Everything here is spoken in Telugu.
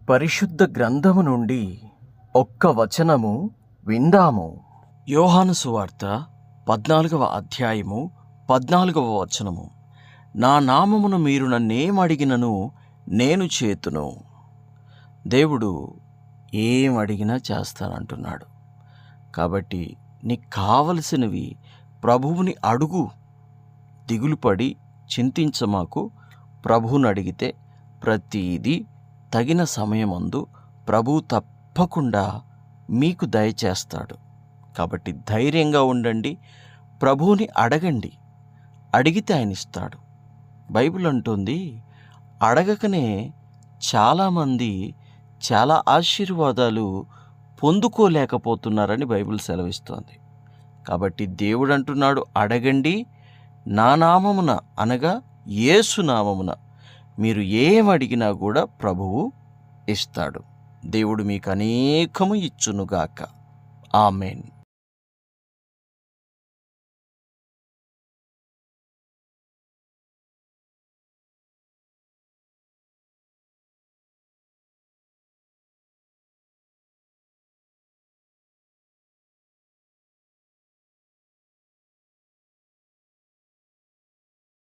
పరిశుద్ధ గ్రంథము నుండి ఒక్క వచనము విందాము. యోహాను సువార్త 14వ అధ్యాయము 14వ వచనము. నా నామమును మీరు నన్నేమడిగినను నేను చేతును. దేవుడు ఏం అడిగినా చేస్తానంటున్నాడు. కాబట్టి నీకు కావలసినవి ప్రభువుని అడుగు. దిగులుపడి చింతించమాకు. ప్రభువుని అడిగితే ప్రతిదీ తగిన సమయమందు ప్రభువు తప్పకుండా మీకు దయచేస్తాడు. కాబట్టి ధైర్యంగా ఉండండి. ప్రభువుని అడగండి. అడిగితే ఆయన ఇస్తాడు. బైబిల్ అంటుంది, అడగకనే చాలామంది చాలా ఆశీర్వాదాలు పొందుకోలేకపోతున్నారని బైబిల్ సెలవిస్తోంది. కాబట్టి దేవుడు అంటున్నాడు, అడగండి, నా నామమున అనగా యేసు నామమున మీరు ఏమడిగినా కూడా ప్రభువు ఇస్తాడు. దేవుడు మీకు అనేకము ఇచ్చునుగాక. ఆమేన్.